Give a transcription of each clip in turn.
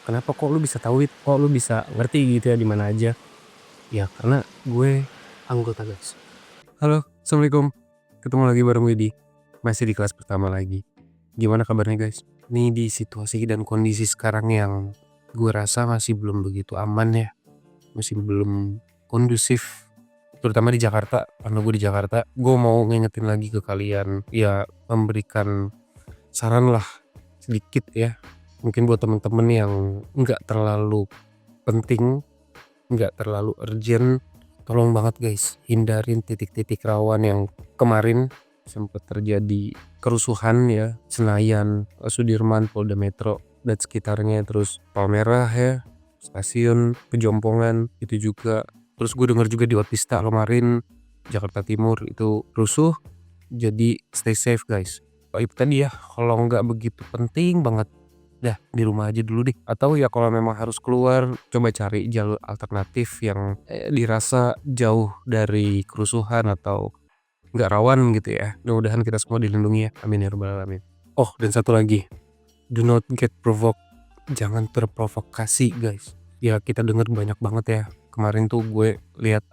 kenapa kok lu bisa tahu kok lu bisa ngerti gitu ya di mana aja? Ya karena gue anggota guys. Halo, assalamualaikum. Ketemu lagi bareng Widi. Masih di kelas pertama lagi. Gimana kabarnya guys? Ini di situasi dan kondisi sekarang yang gue rasa masih belum begitu aman ya. Masih belum kondusif. Terutama di Jakarta. Karena gue di Jakarta, gue mau ngingetin lagi ke kalian. Ya memberikan saran lah sedikit ya. Mungkin buat temen-temen yang nggak terlalu penting, nggak terlalu urgent, tolong banget guys hindarin titik-titik rawan yang kemarin sempat terjadi kerusuhan ya, Senayan, Sudirman, Polda Metro dan sekitarnya, terus Palmerah ya, stasiun Pejompongan itu juga. Terus gue dengar juga di Otista kemarin Jakarta Timur itu rusuh. Jadi stay safe guys. Itu tadi ya, kalau nggak begitu penting banget, dah di rumah aja dulu deh. Atau ya kalau memang harus keluar, coba cari jalur alternatif yang dirasa jauh dari kerusuhan atau nggak rawan gitu ya. Mudah-mudahan kita semua dilindungi ya, amin ya rabbal alamin. Oh, dan satu lagi, do not get provoked. Jangan terprovokasi guys. Ya kita dengar banyak banget ya. Kemarin tuh gue lihat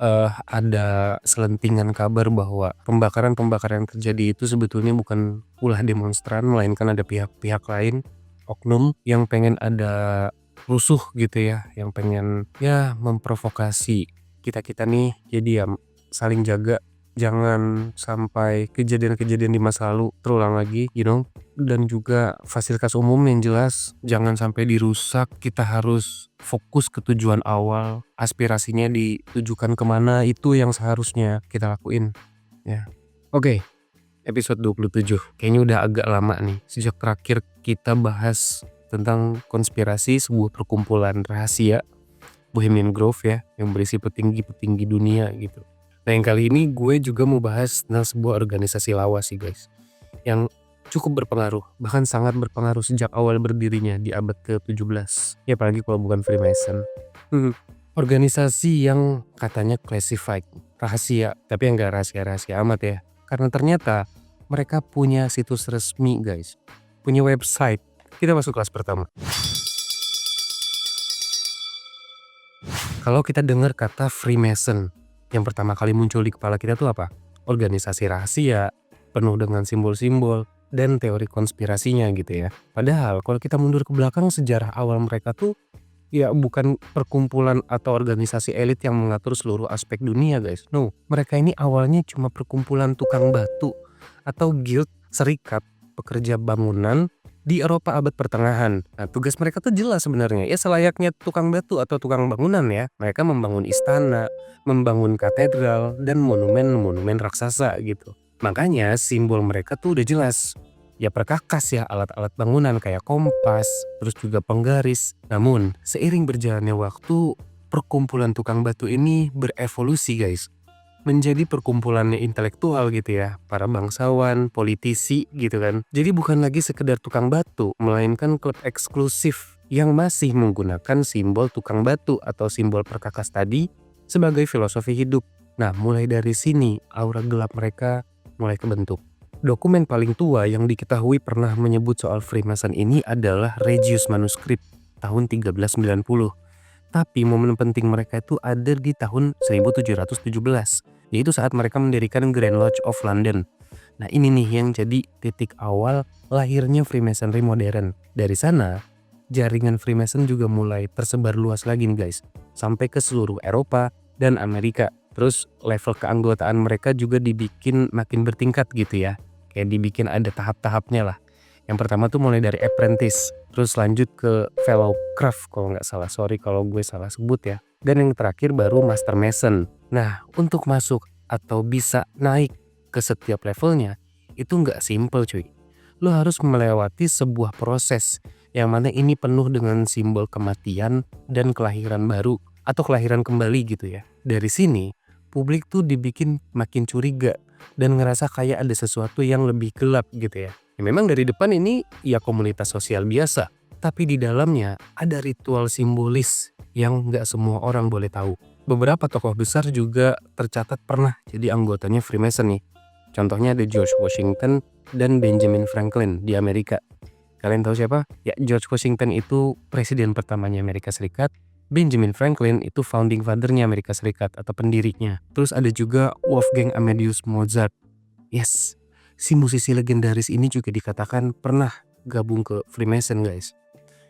ada selentingan kabar bahwa pembakaran yang terjadi itu sebetulnya bukan ulah demonstran, melainkan ada pihak-pihak lain, oknum yang pengen ada rusuh gitu ya, yang pengen ya memprovokasi kita-kita nih. Jadi ya saling jaga, jangan sampai kejadian-kejadian di masa lalu terulang lagi, dan juga fasilitas umum yang jelas jangan sampai dirusak. Kita harus fokus ke tujuan awal, aspirasinya ditujukan kemana, itu yang seharusnya kita lakuin ya. Oke, episode 27 kayaknya udah agak lama nih sejak terakhir kita bahas tentang konspirasi sebuah perkumpulan rahasia Bohemian Grove ya, yang berisi petinggi-petinggi dunia gitu. Nah yang kali ini gue juga mau bahas tentang sebuah organisasi lawas sih guys, yang cukup berpengaruh, bahkan sangat berpengaruh sejak awal berdirinya di abad ke-17. Ya apalagi kalau bukan Freemason. Organisasi yang katanya classified, rahasia, tapi yang gak rahasia-rahasia amat ya. Karena ternyata mereka punya situs resmi guys, punya website. Kita masuk kelas pertama. Kalau kita dengar kata Freemason, yang pertama kali muncul di kepala kita tuh apa? Organisasi rahasia, penuh dengan simbol-simbol dan teori konspirasinya gitu ya. Padahal kalau kita mundur ke belakang, sejarah awal mereka tuh ya bukan perkumpulan atau organisasi elit yang mengatur seluruh aspek dunia guys. No, mereka ini awalnya cuma perkumpulan tukang batu atau guild, serikat pekerja bangunan di Eropa abad pertengahan. Nah, tugas mereka tuh jelas sebenarnya. Ya selayaknya tukang batu atau tukang bangunan ya. Mereka membangun istana, membangun katedral, dan monumen-monumen raksasa gitu. Makanya simbol mereka tuh udah jelas. Ya perkakas ya, alat-alat bangunan kayak kompas, terus juga penggaris. Namun, seiring berjalannya waktu, perkumpulan tukang batu ini berevolusi guys. Menjadi perkumpulannya intelektual gitu ya, para bangsawan, politisi gitu kan. Jadi bukan lagi sekedar tukang batu, melainkan klub eksklusif yang masih menggunakan simbol tukang batu atau simbol perkakas tadi sebagai filosofi hidup. Nah, mulai dari sini aura gelap mereka mulai kebentuk. Dokumen paling tua yang diketahui pernah menyebut soal Freemason ini adalah Regius Manuscript tahun 1390. Tapi momen penting mereka itu ada di tahun 1717, yaitu saat mereka mendirikan Grand Lodge of London. Nah ini nih yang jadi titik awal lahirnya Freemasonry modern. Dari sana, jaringan Freemason juga mulai tersebar luas lagi nih guys, sampai ke seluruh Eropa dan Amerika. Terus level keanggotaan mereka juga dibikin makin bertingkat gitu ya. Kayak dibikin ada tahap-tahapnya lah. Yang pertama tuh mulai dari apprentice, terus lanjut ke fellow craft kalau nggak salah, sorry kalau gue salah sebut ya. Dan yang terakhir baru master mason. Nah untuk masuk atau bisa naik ke setiap levelnya itu nggak simple cuy. Lo harus melewati sebuah proses yang mana ini penuh dengan simbol kematian dan kelahiran baru atau kelahiran kembali gitu ya. Dari sini publik tuh dibikin makin curiga dan ngerasa kayak ada sesuatu yang lebih gelap gitu ya. Ya memang dari depan ini ya komunitas sosial biasa, tapi di dalamnya ada ritual simbolis yang nggak semua orang boleh tahu. Beberapa tokoh besar juga tercatat pernah jadi anggotanya Freemason nih. Contohnya ada George Washington dan Benjamin Franklin di Amerika. Kalian tahu siapa? Ya, George Washington itu presiden pertamanya Amerika Serikat. Benjamin Franklin itu founding father-nya Amerika Serikat atau pendirinya. Terus ada juga Wolfgang Amadeus Mozart. Yes, si musisi legendaris ini juga dikatakan pernah gabung ke Freemason, guys.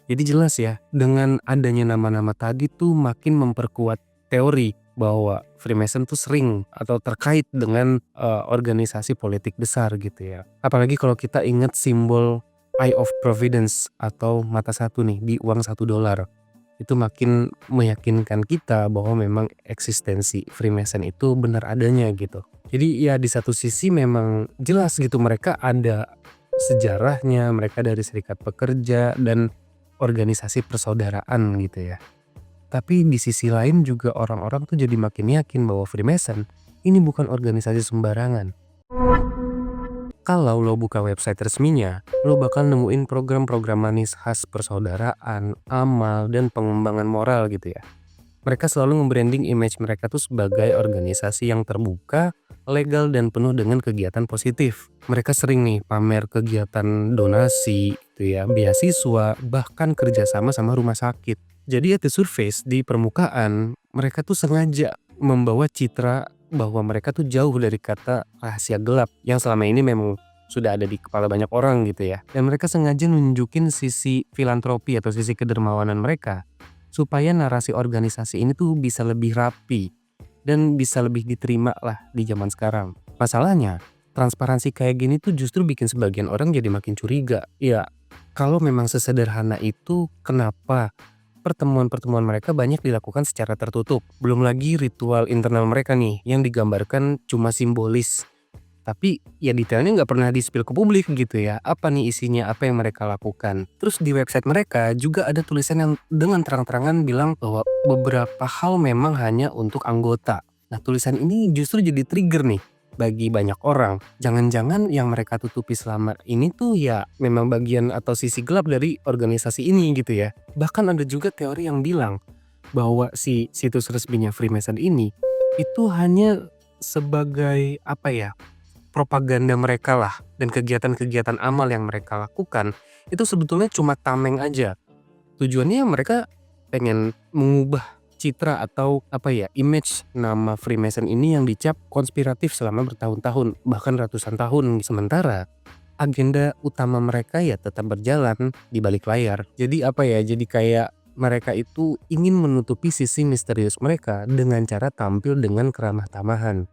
Jadi jelas ya, dengan adanya nama-nama tadi tuh makin memperkuat teori bahwa Freemason tuh sering atau terkait dengan organisasi politik besar gitu ya. Apalagi kalau kita ingat simbol Eye of Providence atau mata satu nih di uang $1. Itu makin meyakinkan kita bahwa memang eksistensi Freemason itu benar adanya gitu. Jadi ya di satu sisi memang jelas gitu mereka ada sejarahnya, mereka dari serikat pekerja dan organisasi persaudaraan gitu ya. Tapi di sisi lain juga orang-orang tuh jadi makin yakin bahwa Freemason ini bukan organisasi sembarangan. Kalau lo buka website resminya, lo bakal nemuin program-program manis khas persaudaraan, amal, dan pengembangan moral gitu ya. Mereka selalu nge-branding image mereka tuh sebagai organisasi yang terbuka, legal, dan penuh dengan kegiatan positif. Mereka sering nih pamer kegiatan donasi gitu ya, beasiswa, bahkan kerjasama sama rumah sakit. Jadi at the surface, di permukaan, mereka tuh sengaja membawa citra bahwa mereka tuh jauh dari kata rahasia gelap yang selama ini memang sudah ada di kepala banyak orang gitu ya. Dan mereka sengaja nunjukin sisi filantropi atau sisi kedermawanan mereka supaya narasi organisasi ini tuh bisa lebih rapi dan bisa lebih diterima lah di zaman sekarang. Masalahnya, transparansi kayak gini tuh justru bikin sebagian orang jadi makin curiga. Ya, kalau memang sesederhana itu, kenapa pertemuan-pertemuan mereka banyak dilakukan secara tertutup? Belum lagi ritual internal mereka nih yang digambarkan cuma simbolis. Tapi ya detailnya nggak pernah di-spill ke publik gitu ya. Apa nih isinya, apa yang mereka lakukan. Terus di website mereka juga ada tulisan yang dengan terang-terangan bilang bahwa beberapa hal memang hanya untuk anggota. Nah, tulisan ini justru jadi trigger nih bagi banyak orang. Jangan-jangan yang mereka tutupi selama ini tuh ya memang bagian atau sisi gelap dari organisasi ini gitu ya. Bahkan ada juga teori yang bilang bahwa si situs resminya Freemason ini itu hanya sebagai apa ya, propaganda mereka lah, dan kegiatan-kegiatan amal yang mereka lakukan itu sebetulnya cuma tameng aja. Tujuannya mereka pengen mengubah citra atau apa ya, image nama Freemason ini yang dicap konspiratif selama bertahun-tahun, bahkan ratusan tahun. Sementara agenda utama mereka ya tetap berjalan di balik layar. Jadi apa ya, jadi kayak mereka itu ingin menutupi sisi misterius mereka dengan cara tampil dengan keramah tamahan.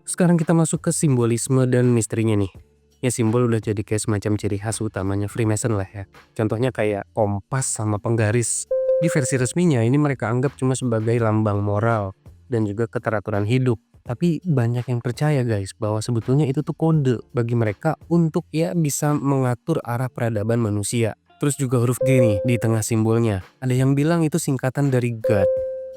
Sekarang kita masuk ke simbolisme dan misterinya nih. Ya, simbol udah jadi kayak semacam ciri khas utamanya Freemason lah ya. Contohnya kayak kompas sama penggaris. Di versi resminya ini mereka anggap cuma sebagai lambang moral dan juga keteraturan hidup. Tapi banyak yang percaya guys bahwa sebetulnya itu tuh kode bagi mereka untuk ya bisa mengatur arah peradaban manusia. Terus juga huruf G nih di tengah simbolnya. Ada yang bilang itu singkatan dari God.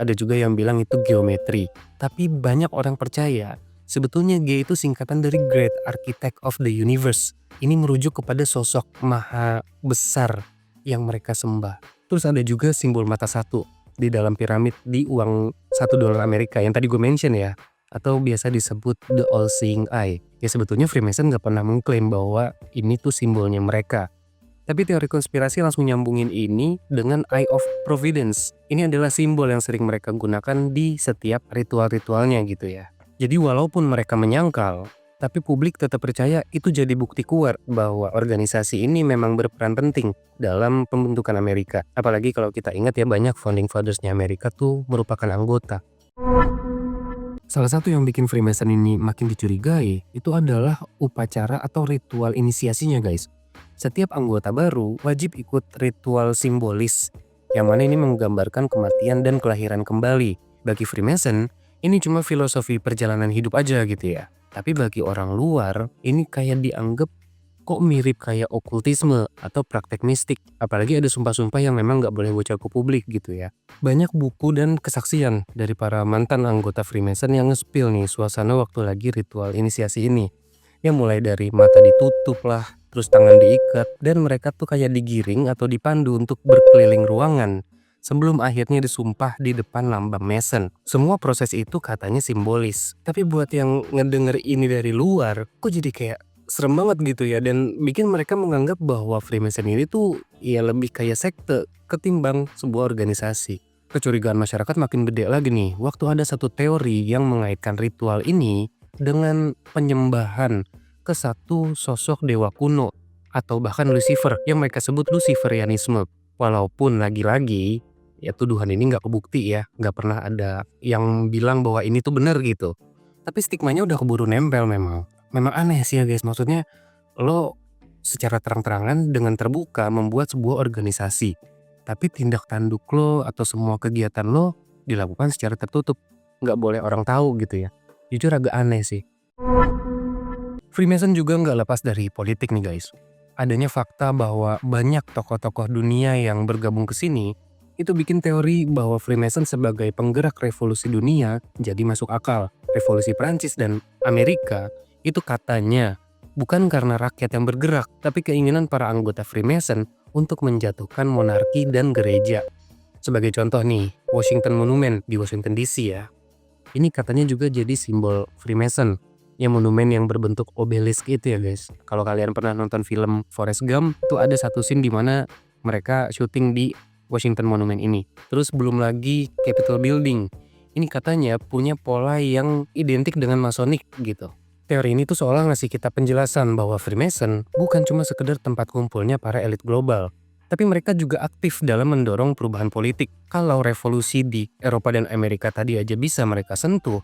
Ada juga yang bilang itu geometri. Tapi banyak orang percaya sebetulnya G itu singkatan dari Great Architect of the Universe. Ini merujuk kepada sosok maha besar yang mereka sembah. Terus ada juga simbol mata satu di dalam piramid di uang $1 Amerika yang tadi gue mention ya. Atau biasa disebut the all-seeing eye. Ya sebetulnya Freemason gak pernah mengklaim bahwa ini tuh simbolnya mereka. Tapi teori konspirasi langsung nyambungin ini dengan Eye of Providence. Ini adalah simbol yang sering mereka gunakan di setiap ritual-ritualnya gitu ya. Jadi walaupun mereka menyangkal, tapi publik tetap percaya itu jadi bukti kuat bahwa organisasi ini memang berperan penting dalam pembentukan Amerika. Apalagi kalau kita ingat ya banyak founding fathers-nya Amerika tuh merupakan anggota. Salah satu yang bikin Freemason ini makin dicurigai itu adalah upacara atau ritual inisiasinya guys. Setiap anggota baru wajib ikut ritual simbolis yang mana ini menggambarkan kematian dan kelahiran kembali. Bagi Freemason, ini cuma filosofi perjalanan hidup aja gitu ya. Tapi bagi orang luar, ini kayak dianggap kok mirip kayak okultisme atau praktek mistik. Apalagi ada sumpah-sumpah yang memang gak boleh bocor ke publik gitu ya. Banyak buku dan kesaksian dari para mantan anggota Freemason yang nge-spill nih suasana waktu lagi ritual inisiasi ini. Yang mulai dari mata ditutup lah, terus tangan diikat, dan mereka tuh kayak digiring atau dipandu untuk berkeliling ruangan sebelum akhirnya disumpah di depan lambang Mason. Semua proses itu katanya simbolis. Tapi buat yang ngedenger ini dari luar, kok jadi kayak serem banget gitu ya, dan bikin mereka menganggap bahwa Freemason ini tuh ya lebih kayak sekte ketimbang sebuah organisasi. Kecurigaan masyarakat makin gede lagi nih waktu ada satu teori yang mengaitkan ritual ini dengan penyembahan ke satu sosok dewa kuno atau bahkan Lucifer yang mereka sebut Luciferianisme. Walaupun lagi-lagi ya tuduhan ini nggak kebukti ya, nggak pernah ada yang bilang bahwa ini tuh benar gitu. Tapi stigmanya udah keburu nempel memang. Memang aneh sih ya guys, maksudnya lo secara terang-terangan dengan terbuka membuat sebuah organisasi, tapi tindak tanduk lo atau semua kegiatan lo dilakukan secara tertutup, nggak boleh orang tahu gitu ya. Jujur agak aneh sih. Freemason juga nggak lepas dari politik nih guys. Adanya fakta bahwa banyak tokoh-tokoh dunia yang bergabung ke sini itu bikin teori bahwa Freemason sebagai penggerak revolusi dunia jadi masuk akal. Revolusi Prancis dan Amerika itu katanya bukan karena rakyat yang bergerak, tapi keinginan para anggota Freemason untuk menjatuhkan monarki dan gereja. Sebagai contoh nih, Washington Monument di Washington DC ya. Ini katanya juga jadi simbol Freemason. Yang monumen yang berbentuk obelisk itu ya guys. Kalau kalian pernah nonton film Forrest Gump, itu ada satu scene di mana mereka syuting di Washington Monument ini. Terus belum lagi Capitol Building. Ini katanya punya pola yang identik dengan Masonic gitu. Teori ini tuh seolah ngasih kita penjelasan bahwa Freemason bukan cuma sekedar tempat kumpulnya para elit global, tapi mereka juga aktif dalam mendorong perubahan politik. Kalau revolusi di Eropa dan Amerika tadi aja bisa mereka sentuh,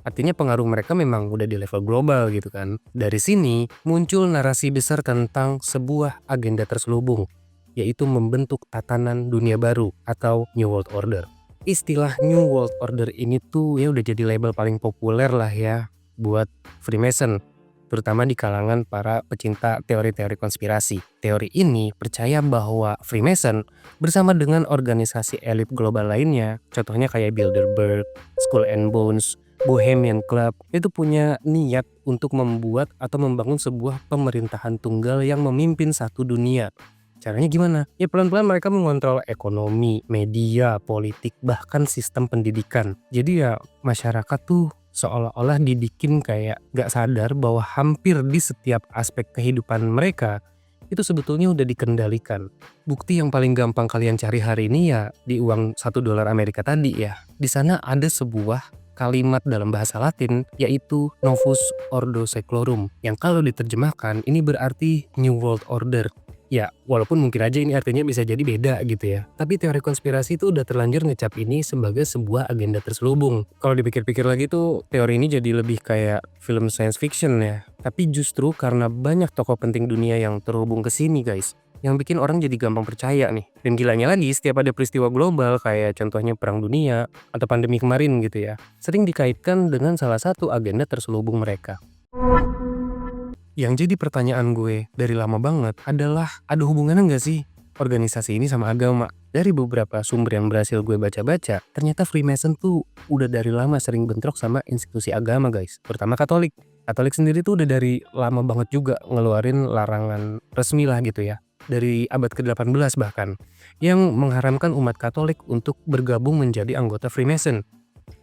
artinya pengaruh mereka memang udah di level global gitu kan. Dari sini muncul narasi besar tentang sebuah agenda terselubung, yaitu membentuk tatanan dunia baru atau New World Order. Istilah New World Order ini tuh ya udah jadi label paling populer lah ya buat Freemason, terutama di kalangan para pecinta teori-teori konspirasi. Teori ini percaya bahwa Freemason bersama dengan organisasi elit global lainnya, contohnya kayak Bilderberg, Skull and Bones, Bohemian Club, itu punya niat untuk membuat atau membangun sebuah pemerintahan tunggal yang memimpin satu dunia. Caranya gimana? Ya pelan-pelan mereka mengontrol ekonomi, media, politik, bahkan sistem pendidikan. Jadi ya masyarakat tuh seolah-olah dibikin kayak gak sadar bahwa hampir di setiap aspek kehidupan mereka itu sebetulnya udah dikendalikan. Bukti yang paling gampang kalian cari hari ini ya di uang $1 Amerika tadi ya. Di sana ada sebuah kalimat dalam bahasa Latin yaitu Novus Ordo Seclorum, yang kalau diterjemahkan ini berarti New World Order. Ya, walaupun mungkin aja ini artinya bisa jadi beda gitu ya. Tapi teori konspirasi itu udah terlanjur ngecap ini sebagai sebuah agenda terselubung. Kalau dipikir-pikir lagi tuh, teori ini jadi lebih kayak film science fiction ya. Tapi justru karena banyak tokoh penting dunia yang terhubung ke sini guys, yang bikin orang jadi gampang percaya nih. Dan gilanya lagi, setiap ada peristiwa global kayak contohnya perang dunia atau pandemi kemarin gitu ya, sering dikaitkan dengan salah satu agenda terselubung mereka. Yang jadi pertanyaan gue dari lama banget adalah ada hubungannya nggak sih organisasi ini sama agama? Dari beberapa sumber yang berhasil gue baca-baca, ternyata Freemason tuh udah dari lama sering bentrok sama institusi agama guys, terutama Katolik. Katolik sendiri tuh udah dari lama banget juga ngeluarin larangan resmi lah gitu ya, dari abad ke-18 bahkan, yang mengharamkan umat Katolik untuk bergabung menjadi anggota Freemason.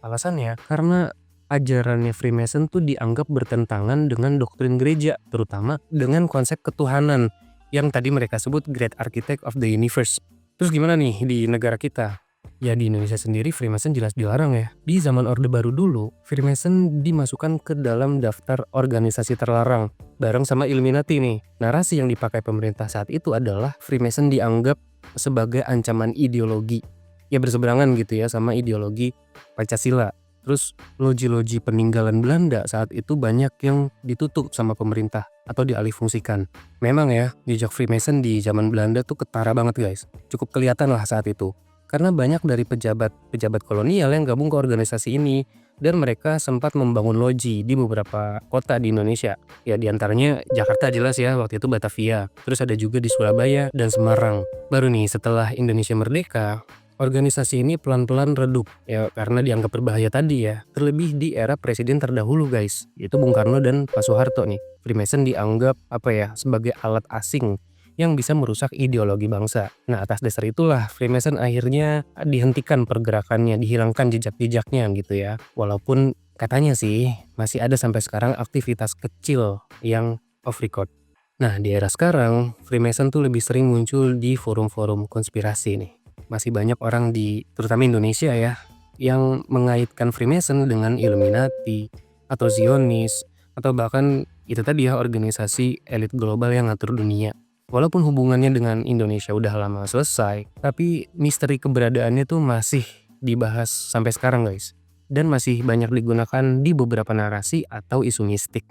Alasannya karena ajarannya Freemason tuh dianggap bertentangan dengan doktrin gereja, terutama dengan konsep ketuhanan yang tadi mereka sebut Great Architect of the Universe. Terus gimana nih di negara kita? Ya di Indonesia sendiri Freemason jelas dilarang ya. Di zaman Orde Baru dulu, Freemason dimasukkan ke dalam daftar organisasi terlarang bareng sama Illuminati nih. Narasi yang dipakai pemerintah saat itu adalah Freemason dianggap sebagai ancaman ideologi, ya berseberangan gitu ya sama ideologi Pancasila. Terus loji-loji peninggalan Belanda saat itu banyak yang ditutup sama pemerintah atau dialihfungsikan. Memang ya, jejak Freemason di zaman Belanda tuh ketara banget guys. Cukup kelihatan lah saat itu. Karena banyak dari pejabat kolonial yang gabung ke organisasi ini, dan mereka sempat membangun loji di beberapa kota di Indonesia. Ya diantaranya Jakarta jelas ya, waktu itu Batavia. Terus ada juga di Surabaya dan Semarang. Baru nih setelah Indonesia merdeka, organisasi ini pelan-pelan redup ya karena dianggap berbahaya tadi ya. Terlebih di era presiden terdahulu guys, yaitu Bung Karno dan Pak Soeharto nih. Freemason dianggap sebagai alat asing yang bisa merusak ideologi bangsa. Nah atas dasar itulah Freemason akhirnya dihentikan pergerakannya, dihilangkan jejak-jejaknya gitu ya. Walaupun katanya sih masih ada sampai sekarang aktivitas kecil yang off record. Nah, di era sekarang, Freemason tuh lebih sering muncul di forum-forum konspirasi nih. Masih banyak orang terutama Indonesia ya, yang mengaitkan Freemason dengan Illuminati, atau Zionis, atau bahkan itu tadi ya organisasi elit global yang ngatur dunia. Walaupun hubungannya dengan Indonesia udah lama selesai, tapi misteri keberadaannya tuh masih dibahas sampai sekarang guys. Dan masih banyak digunakan di beberapa narasi atau isu mistik.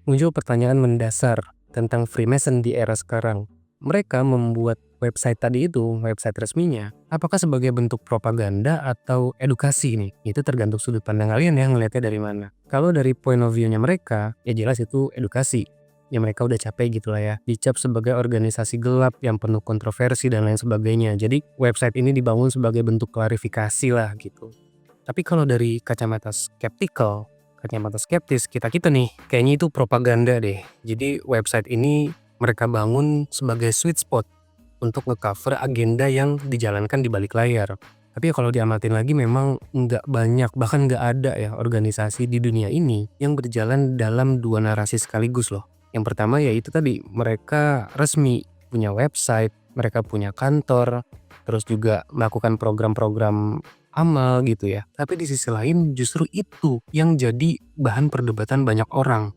Muncul pertanyaan mendasar tentang Freemason di era sekarang. Mereka membuat website tadi itu, website resminya, apakah sebagai bentuk propaganda atau edukasi nih? Itu tergantung sudut pandang kalian ya ngelihatnya dari mana. Kalau dari point of view-nya mereka, ya jelas itu edukasi. Ya mereka udah capek gitu lah ya, dicap sebagai organisasi gelap yang penuh kontroversi dan lain sebagainya. Jadi website ini dibangun sebagai bentuk klarifikasi lah gitu. Tapi kalau dari kacamata skeptis kita nih, kayaknya itu propaganda deh. Jadi website ini mereka bangun sebagai sweet spot untuk ngecover agenda yang dijalankan di balik layar. Tapi ya kalau diamatin lagi memang nggak banyak, bahkan nggak ada ya organisasi di dunia ini yang berjalan dalam dua narasi sekaligus loh. Yang pertama ya itu tadi, mereka resmi punya website, mereka punya kantor, terus juga melakukan program-program amal gitu ya. Tapi di sisi lain justru itu yang jadi bahan perdebatan banyak orang.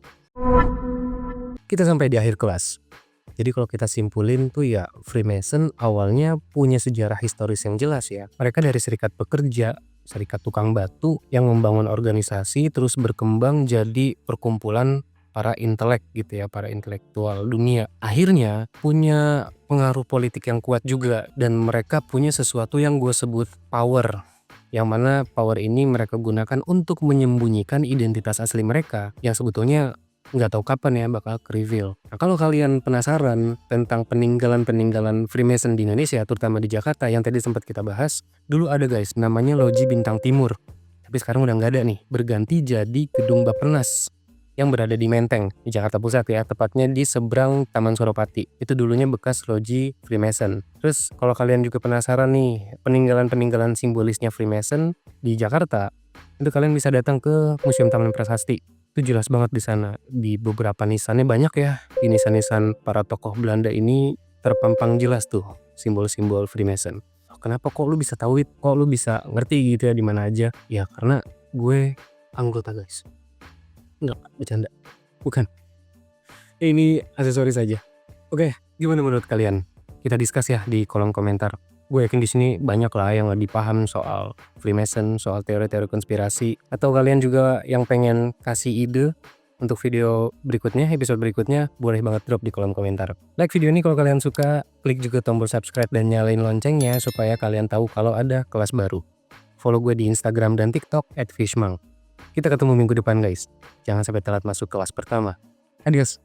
Kita sampai di akhir kelas. Jadi kalau kita simpulin tuh ya, Freemason awalnya punya sejarah historis yang jelas ya. Mereka dari serikat pekerja, serikat tukang batu yang membangun organisasi terus berkembang jadi perkumpulan para intelek gitu ya, para intelektual dunia. Akhirnya punya pengaruh politik yang kuat juga dan mereka punya sesuatu yang gue sebut power. Yang mana power ini mereka gunakan untuk menyembunyikan identitas asli mereka yang sebetulnya nggak tahu kapan ya bakal ke-reveal. Nah, kalau kalian penasaran tentang peninggalan-peninggalan Freemason di Indonesia, terutama di Jakarta yang tadi sempat kita bahas, dulu ada guys, namanya Loji Bintang Timur. Tapi sekarang udah nggak ada nih, berganti jadi Gedung Bappenas yang berada di Menteng, di Jakarta Pusat ya, tepatnya di seberang Taman Suropati. Itu dulunya bekas Loji Freemason. Terus kalau kalian juga penasaran nih, peninggalan-peninggalan simbolisnya Freemason di Jakarta, itu kalian bisa datang ke Museum Taman Prasasti. Itu jelas banget di sana. Di beberapa nisannya banyak ya. Di nisan-nisan para tokoh Belanda ini terpampang jelas tuh simbol-simbol Freemason. Kenapa kok lu bisa tahu itu? Kok lu bisa ngerti gitu ya di mana aja? Ya karena gue anggota guys. Enggak, bercanda. Bukan. Ini aksesoris saja. Oke, gimana menurut kalian? Kita discuss ya di kolom komentar. Gue yakin di sini banyak lah yang lebih paham soal Freemason, soal teori-teori konspirasi. Atau kalian juga yang pengen kasih ide untuk video berikutnya, episode berikutnya, boleh banget drop di kolom komentar. Like video ini kalau kalian suka, klik juga tombol subscribe dan nyalain loncengnya supaya kalian tahu kalau ada kelas baru. Follow gue di Instagram dan TikTok @fishmang. Kita ketemu minggu depan guys. Jangan sampai telat masuk kelas pertama. Adios.